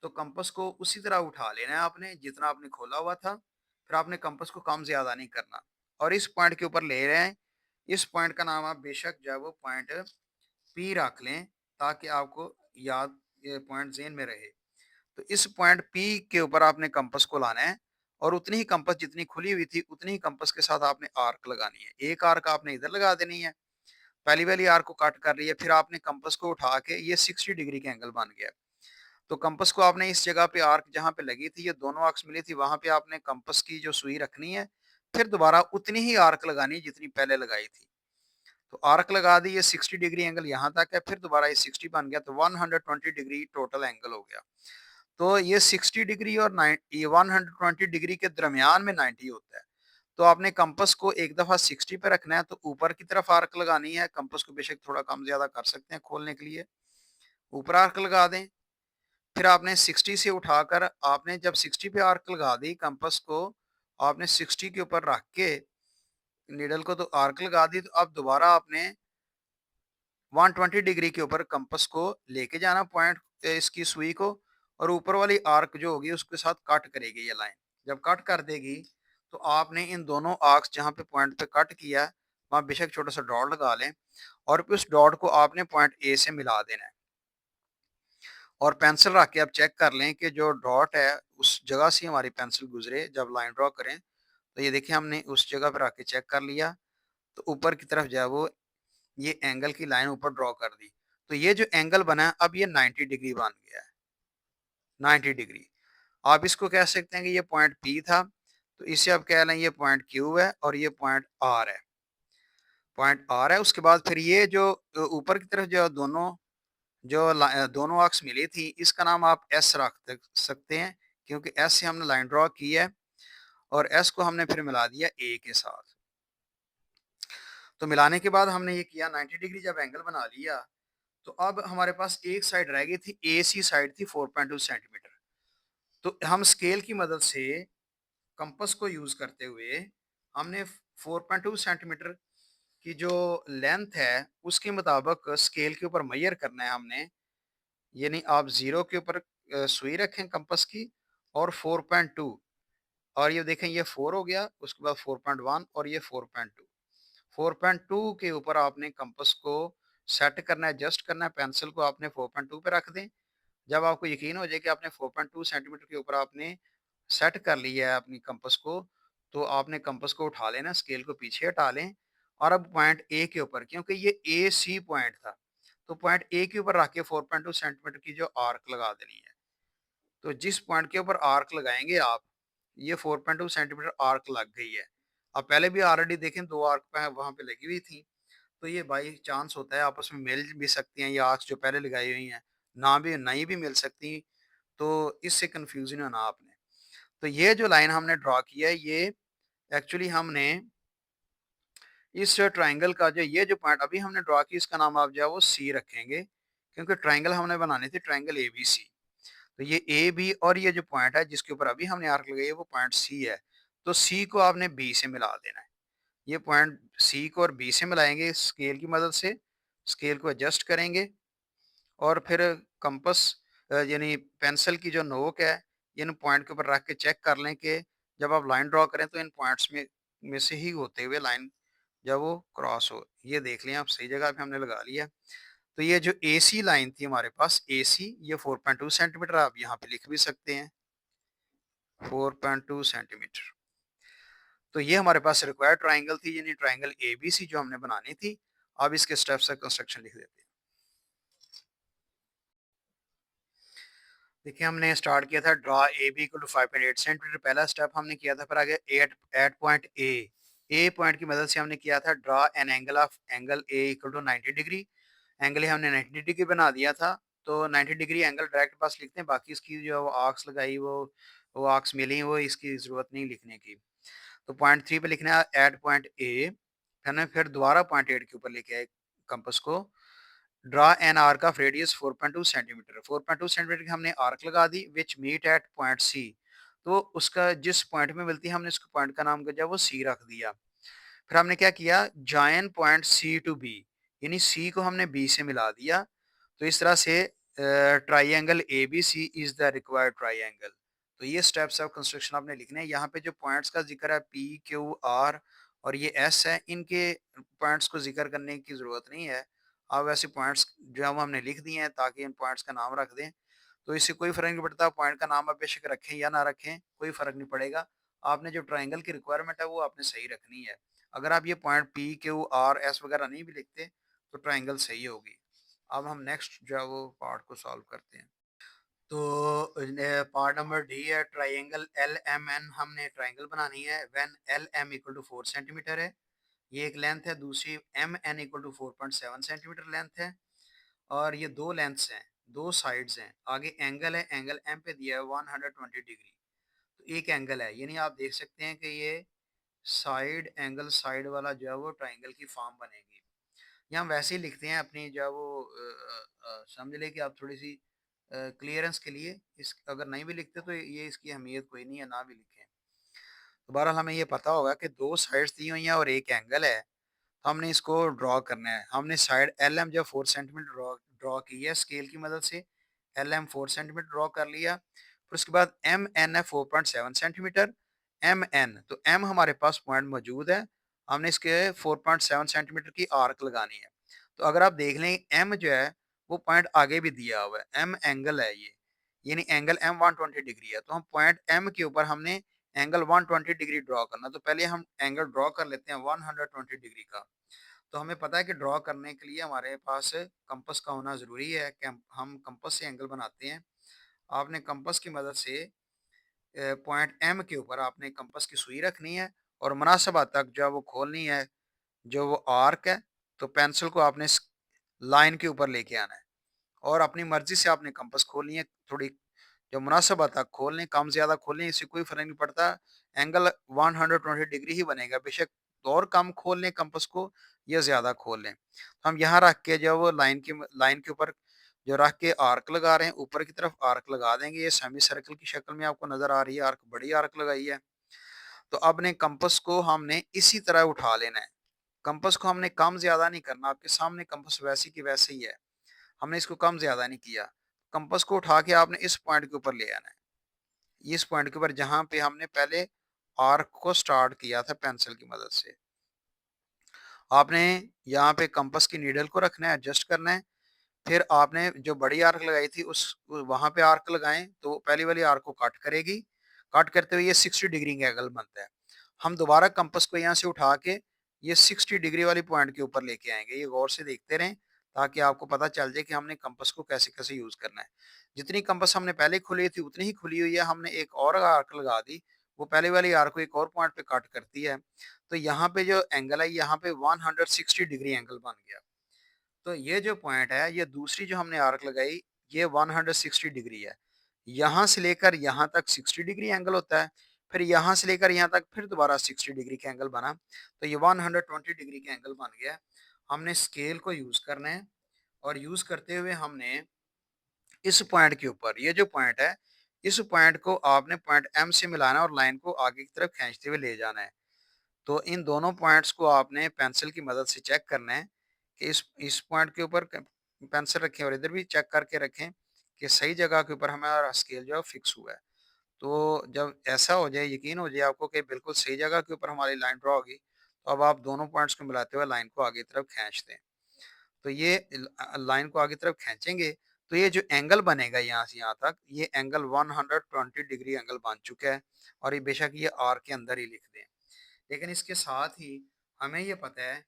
तो कंपास को उसी तरह उठा लेना है आपने जितना आपने खोला हुआ था। फिर आपने कंपास को कम ज्यादा नहीं करना और इस पॉइंट के ऊपर ले रहे हैं। इस पॉइंट का नाम आप बेशक जो है वो पॉइंट पी रख लें, ताकि आपको याद ये पॉइंट ज़हन में रहे। तो इस पॉइंट पी के ऊपर आपने कंपास को लाना है और उतनी ही कंपास जितनी खुली हुई थी उतनी ही कंपास के साथ आपने आर्क लगानी है। एक आर्क आपने इधर लगा देनी है, पहली वाली आर्क को कट कर रही है, फिर आपने कंपास को उठा के ये 60 डिग्री का एंगल बन गया। तो कंपास को आपने इस जगह पे आर्क जहाँ पे लगी थी, ये दोनों आर्क्स मिली थी, वहां पे आपने कंपास की जो सुई रखनी है, फिर दोबारा उतनी ही आर्क लगानी है जितनी पहले लगाई थी। तो आर्क लगा दी, ये 60 डिग्री एंगल यहाँ तक है, फिर दोबारा ये 60 बन गया, तो 120 डिग्री टोटल एंगल हो गया। तो ये 60 डिग्री और 90 ये 120 डिग्री के दरमियान में 90 होता है। तो आपने कंपास को एक दफा 60 पे रखना है, तो ऊपर की तरफ आर्क लगानी है। कंपास को बेशक थोड़ा कम ज्यादा कर सकते हैं खोलने के लिए, ऊपर आर्क लगा दें। फिर आपने 60 से उठाकर आपने जब 60 पे आर्क लगा दी कंपास को, आपने 60 के ऊपर रख के नीडल को तो आर्क लगा दी, तो अब दोबारा आपने 120 डिग्री के ऊपर कंपास को लेके जाना पॉइंट इसकी सुई को, और ऊपर वाली आर्क जो होगी उसके साथ कट करेगी ये लाइन। जब कट कर देगी तो आपने इन दोनों आर्क्स जहाँ पे पॉइंट पे कट किया वहां बेशक छोटा सा डॉट लगा लें और फिर उस डॉट को आपने पॉइंट ए से मिला देना है। और पेंसिल रख के आप चेक कर लें कि जो डॉट है उस जगह से हमारी पेंसिल गुजरे जब लाइन ड्रॉ करें। तो ये देखिए हमने उस जगह पर रख के चेक कर लिया, तो ऊपर की तरफ जो है वो ये एंगल की लाइन ऊपर ड्रॉ कर दी। तो ये जो एंगल बना है अब ये 90 डिग्री बन गया है, 90 डिग्री। आप इसको कह सकते हैं कि ये पॉइंट पी था, तो इसे आप कह लें ये पॉइंट क्यू है और ये पॉइंट आर है। पॉइंट आर है, उसके बाद फिर ये जो ऊपर की तरफ जो दोनों दोनों आर्क्स मिली थी, इसका नाम आप एस रख सकते हैं, क्योंकि एस से हमने लाइन ड्रॉ की है और एस को हमने फिर मिला दिया ए के साथ। तो मिलाने के बाद हमने ये किया 90 डिग्री जब एंगल बना लिया, तो अब हमारे पास एक साइड रह गई थी, ए सी साइड थी 4.2 सेंटीमीटर। तो हम स्केल की मदद से कंपास को यूज करते हुए हमने 4.2 सेंटीमीटर की जो लेंथ है उसके मुताबिक स्केल के ऊपर मेजर करना है हमने। यानी आप जीरो के ऊपर सुई रखें कंपास की और 4.2, और ये देखें ये 4 हो गया, उसके बाद 4.1 और ये 4.2। 4.2 के ऊपर आपने कंपास को सेट करना है, एडजस्ट करना है। पेंसिल को आपने 4.2 पे रख दें। जब आपको यकीन हो जाए कि आपने 4.2 सेंटीमीटर के ऊपर आपने सेट कर लिया है अपनी कंपास को, तो आपने कंपास को उठा लेना, स्केल को पीछे हटा लें और अब पॉइंट ए के ऊपर, क्योंकि ये ए सी पॉइंट था, तो पॉइंट ए के ऊपर रख के 4.2 सेंटीमीटर की जो आर्क लगा देनी है। तो जिस पॉइंट के ऊपर आर्क लगाएंगे आप, ये 4.2 सेंटीमीटर आर्क लग गई है। अब पहले भी ऑलरेडी देखें दो आर्क वहां पे लगी हुई थी, तो ये बाई चांस होता है आपस में मिल भी सकती हैं, ये आर्क्स जो पहले लगाई हुई हैं ना भी नहीं भी मिल सकती, तो इससे कंफ्यूजन होना आपने। तो ये जो लाइन हमने ड्रॉ किया है, ये एक्चुअली हमने इस ट्राइंगल का जो ये जो पॉइंट अभी हमने ड्रॉ की इसका नाम आप जो है वो सी रखेंगे, क्योंकि ट्राइंगल हमने बनानी थी ट्राइंगल ए बी सी। तो ये ए बी और ये जो पॉइंट है जिसके ऊपर अभी हमने आर्क लगाई है वो पॉइंट सी है। तो सी को आपने बी से मिला देना है। ये पॉइंट सी को और बी से मिलाएंगे स्केल की मदद से, स्केल को एडजस्ट करेंगे और फिर कंपास यानी पेंसिल की जो नोक है इन पॉइंट के ऊपर रख के चेक कर लें कि जब आप लाइन ड्रॉ करें तो इन पॉइंट्स में से ही होते हुए लाइन जब वो क्रॉस हो। ये देख लें आप सही जगह पे हमने लगा लिया। तो ये जो ए सी लाइन थी हमारे पास ए सी, ये 4.2 सेंटीमीटर आप यहाँ पे लिख भी सकते हैं, 4.2 सेंटीमीटर। तो ये हमारे पास रिक्वायर्ड ट्राइंगल थी, यानी ट्राइंगल एबीसी जो हमने बनानी थी। अब इसके स्टेप्स का कंस्ट्रक्शन लिख देते हैं। देखिए हमने स्टार्ट किया था draw A B equal to 5.8 centimetre, पहला स्टेप हमने किया था। फिर आगे at at point A point की मदद से हमने किया था draw an angle of angle A equal to 90 degree. Angle हमने 90 डिग्री बना दिया था। तो 90 डिग्री एंगल डायरेक्ट पास लिखते हैं, बाकी इसकी जो आर्क्स लगाई वो आर्क्स मिली, वो इसकी जरूरत नहीं लिखने की। तो पॉइंट 3 पे लिखना है एट पॉइंट ए, फिर दोबारा पॉइंट 8 के ऊपर लेके आए कंपास को। Draw N arc of radius 4.2 centimetre, 4.2 centimetre की हमने आर्क लगा दी विच मीट एट पॉइंट सी। तो उसका जिस पॉइंट में मिलती है हमने उसको पॉइंट का नाम जो वो सी रख दिया। फिर हमने क्या किया, join point C to B, यानी सी को हमने बी से मिला दिया। तो इस तरह से triangle A B C is the required triangle. तो ये स्टेप्स ऑफ कंस्ट्रक्शन आपने लिखने हैं। यहाँ पे जो पॉइंट्स का जिक्र है पी क्यू आर और ये एस है, इनके पॉइंट्स को जिक्र करने की ज़रूरत नहीं है। अब ऐसे पॉइंट्स जो हम हमने लिख दिए हैं ताकि इन पॉइंट्स का नाम रख दें। तो इससे कोई फ़र्क नहीं पड़ता पॉइंट का नाम आप बेशक रखें या ना रखें, कोई फ़र्क नहीं पड़ेगा। आपने जो ट्राइंगल की रिक्वायरमेंट है वो आपने सही रखनी है। अगर आप ये point P Q R S वगैरह नहीं भी लिखते तो ट्राइंगल सही होगी। अब हम नेक्स्ट जो है वो पार्ट को सॉल्व करते हैं। तो पार्ट नंबर डी है, ट्राइंगल एल एम एन हमने ट्राइंगल बनानी है when L M equal to 4 centimetre है, ये एक लेंथ है। दूसरी M N equal to 4.7 centimetre length है। और ये दो लेंथ्स हैं, दो साइड्स हैं। आगे एंगल है, एंगल एम पे दिया है 120 डिग्री। तो एक एंगल है, यानी आप देख सकते हैं कि ये साइड एंगल साइड वाला जो है वो ट्राइंगल की फॉर्म बनेगी। या हम वैसे ही लिखते हैं अपनी जो है वो समझ लें कि आप थोड़ी सी क्लियरेंस के लिए इस अगर नहीं भी लिखते तो ये इसकी अहमियत कोई नहीं है, ना भी लिखें। तो बहरहाल हमें ये पता होगा कि दो साइड्स दी हुई हैं और एक एंगल है। तो हमने इसको ड्रॉ करना है। हमने साइड एल एम जो 4 सेंटीमीटर ड्रॉ ड्रॉ की है स्केल की मदद से। एल एम 4 सेंटीमीटर ड्रॉ कर लिया। फिर उसके बाद एम एन है 4.7 सेंटीमीटर। एम एन, तो एम हमारे पास पॉइंट मौजूद है। हमने इसके 4.7 सेंटीमीटर की आर्क लगानी है। तो अगर आप देख लें एम जो है वो पॉइंट आगे भी दिया हुआ है, एम एंगल है ये, यानी एंगल एम 120 डिग्री है। तो हम पॉइंट एम के ऊपर हमने एंगल 120 डिग्री ड्रॉ करना। तो पहले हम एंगल ड्रॉ कर लेते हैं 120 डिग्री का। तो हमें पता है कि ड्रॉ करने के लिए हमारे पास कंपास का होना ज़रूरी है कि हम कंपास से एंगल बनाते हैं। आपने कंपास की मदद से पॉइंट एम के ऊपर आपने कंपास की सुई रखनी है और मुनासिबा तक जो है वो खोलनी है, जो वो आर्क है। तो पेंसिल को आपने लाइन के ऊपर लेके आना है और अपनी मर्जी से आपने कंपास खोलनी है। थोड़ी जो मुनासिबा तक खोल लें, कम ज़्यादा खोल लें, इससे कोई फ़र्क नहीं पड़ता। एंगल 120 डिग्री ही बनेगा, बेशक और कम खोल लें कंपास को या ज़्यादा खोल लें। तो हम यहाँ रख के जो वो लाइन के ऊपर जो रख के आर्क लगा रहे हैं, ऊपर की तरफ आर्क लगा देंगे। ये सेमी सर्कल की शक्ल में आपको नज़र आ रही है आर्क, बड़ी आर्क लगाई है। तो अब ने कंपास को हमने इसी तरह उठा लेना है। कंपास को हमने कम ज़्यादा नहीं करना, आपके सामने कंपास वैसे की वैसे ही है। हमने इसको कम ज़्यादा नहीं किया। कंपास को उठा के आपने इस पॉइंट के ऊपर ले आना है। इस पॉइंट के ऊपर जहाँ पे हमने पहले आर्क को स्टार्ट किया था पेंसिल की मदद से। आपने यहाँ पे कंपास की नीडल को रखना है, एडजस्ट करना है। फिर आपने जो बड़ी आर्क लगाई थी उस वहाँ पे आर्क लगाएँ तो पहली वाली आर्क को कट करेगी। कट करते हुए ये 60 डिग्री का एंगल बनता है। हम दोबारा कंपास को यहाँ से उठा के ये 60 डिग्री वाली पॉइंट के ऊपर लेके आएँगे। ये गौर से देखते रहें ताकि आपको पता चल जाए कि हमने कंपास को कैसे-कैसे यूज़ करना है। जितनी कंपास हमने पहले खुली थी उतनी ही खुली हुई है, हमने एक और आर्क लगा दी। वो पहले वाली आर्क को एक और पॉइंट पे कट करती है। तो यहाँ पे जो एंगल है यहाँ पे 160 डिग्री एंगल बन गया। तो ये जो पॉइंट है, ये दूसरी जो हमने आर्क लगाई, ये 160 डिग्री है। यहाँ से लेकर यहाँ तक 60 डिग्री एंगल होता है। फिर यहाँ से लेकर यहाँ तक फिर दोबारा 60 डिग्री का एंगल बना। तो ये 120 डिग्री का एंगल बन गया। हमने स्केल को यूज़ करना है और यूज़ करते हुए हमने इस पॉइंट के ऊपर, ये जो पॉइंट है, इस पॉइंट को आपने पॉइंट एम से मिलाना है और लाइन को आगे की तरफ खींचते हुए ले जाना है। तो इन दोनों पॉइंट्स को आपने पेंसिल की मदद से चेक करना है कि इस पॉइंट के ऊपर पेंसिल रखें और इधर भी चेक करके रखें कि सही जगह के ऊपर हमारा स्केल जो है फिक्स हुआ है। तो जब ऐसा हो जाए, यकीन हो जाए आपको कि बिल्कुल सही जगह के ऊपर हमारी लाइन ड्रॉ होगी, तो अब आप दोनों पॉइंट्स को मिलाते हुए लाइन को आगे की तरफ खींच दें। तो ये लाइन को आगे की तरफ खींचेंगे तो ये जो एंगल बनेगा यहाँ से यहाँ तक, ये एंगल 120 डिग्री एंगल बन चुका है। और ये बेशक ये आर के अंदर ही लिख दें। लेकिन इसके साथ ही हमें ये पता है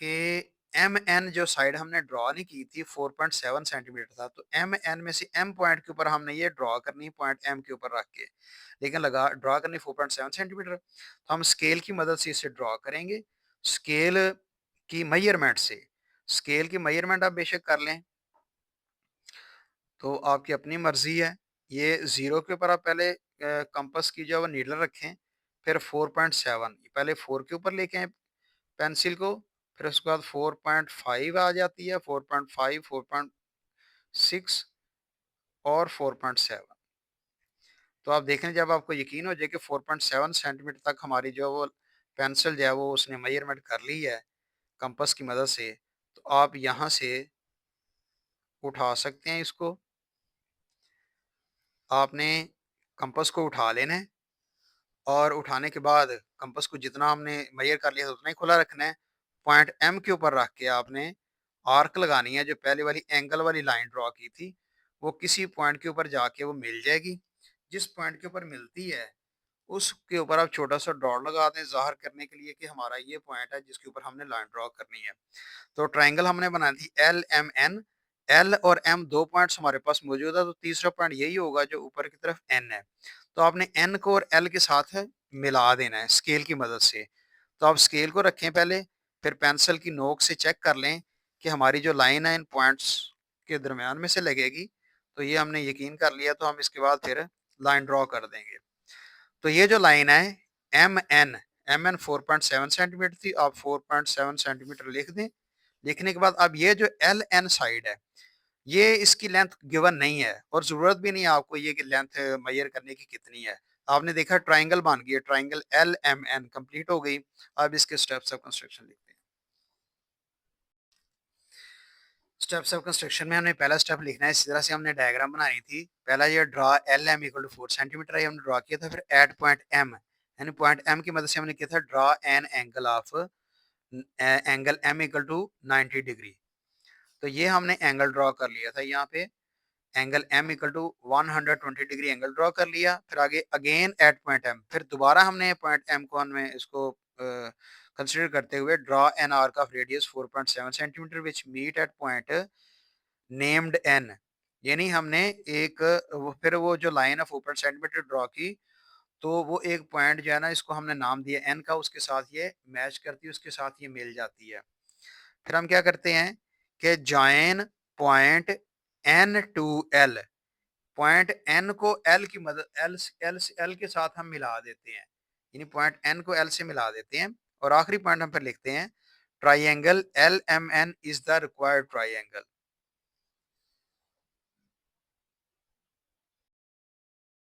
कि एम एन जो साइड हमने ड्रॉ नहीं की थी 4.7 सेंटीमीटर था, तो एम एन में से एम पॉइंट के ऊपर हमने ये ड्रॉ करनी है पॉइंट एम के ऊपर रख के, लेकिन लगा ड्रॉ करनी 4.7 सेंटीमीटर। तो हम स्केल की मदद से इसे ड्रॉ करेंगे, स्केल की मेजरमेंट से। स्केल की मेजरमेंट आप बेशक कर लें, तो आपकी अपनी मर्जी है। ये जीरो के ऊपर आप पहले कंपास की जो है वो नीडल रखें, फिर 4.7 पहले 4 के ऊपर लेके आए पेंसिल को, फिर उसके बाद 4.5 आ जाती है, 4.5, 4.6 और 4.7। तो आप देखें जब आपको यकीन हो जाए कि 4.7 सेंटीमीटर तक हमारी जो है वो पेंसिल जो है वो उसने मेजरमेंट कर ली है कंपास की मदद से, तो आप यहाँ से उठा सकते हैं इसको। आपने कंपास को उठा लेना है और उठाने के बाद कंपास को जितना हमने मेजर कर लिया था उतना ही खुला रखना है। पॉइंट एम के ऊपर रख के आपने आर्क लगानी है, जो पहले वाली एंगल वाली लाइन ड्रॉ की थी वो किसी पॉइंट के ऊपर जाके वो मिल जाएगी। जिस पॉइंट के ऊपर मिलती है उसके ऊपर आप छोटा सा डॉट लगा दें ज़ाहिर करने के लिए कि हमारा ये पॉइंट है जिसके ऊपर हमने लाइन ड्रॉ करनी है। तो ट्रायंगल हमने बनाई थी एल एम एन, एल और एम दो पॉइंट्स हमारे पास मौजूद है, तो तीसरा पॉइंट यही होगा जो ऊपर की तरफ एन है। तो आपने एन को और एल के साथ मिला देना है स्केल की मदद से। तो आप स्केल को रखें पहले, फिर पेंसिल की नोक से चेक कर लें कि हमारी जो लाइन है इन पॉइंट्स के दरमियान में से लगेगी। तो ये हमने यकीन कर लिया, तो हम इसके बाद फिर लाइन ड्रॉ कर देंगे। तो ये जो लाइन है एम एन 4.7 सेंटीमीटर थी, आप 4.7 सेंटीमीटर लिख दें। लिखने के बाद अब ये जो एल एन साइड है ये इसकी लेंथ गिवन नहीं है और ज़रूरत भी नहीं है आपको ये कि लेंथ मेजर करने की कितनी है। आपने देखा ट्रायंगल बन गई है, triangle L M N complete हो गई। अब इसके स्टेप्स ऑफ कंस्ट्रक्शन लिखते हैं। स्टेप्स ऑफ कंस्ट्रक्शन में हमने पहला स्टेप लिखना है, इस तरह से हमने डायग्राम बनानी थी। पहला ये draw L M equal to 4 centimetre है, हमने ड्रा किया था। फिर एट पॉइंट एम, यानी पॉइंट एम की मदद से हमने किया था draw an angle of angle M equal to 90 degree. तो ये हमने एंगल ड्रॉ कर लिया था यहाँ पे, angle M equal to 120 degree angle draw कर लिया। फिर आगे अगेन एट पॉइंट एम, फिर दोबारा हमने पॉइंट एम को हमें इसको कंसिडर करते हुए draw an arc of radius 4.7 centimetre which meet at point named N. यानी हमने एक फिर वो जो लाइन है 4 सेंटीमीटर ड्रॉ की, तो वो एक पॉइंट जो है ना इसको हमने नाम दिया एन का, उसके साथ ये मैच करती है, उसके साथ ये मिल जाती है। फिर हम क्या करते हैं कि join point N to L, point N को एल की मदद एल के साथ हम मिला देते हैं, यानी पॉइंट एन को एल से मिला देते हैं। और आखिरी पॉइंट हम फिर लिखते हैं triangle L M N is the required triangle.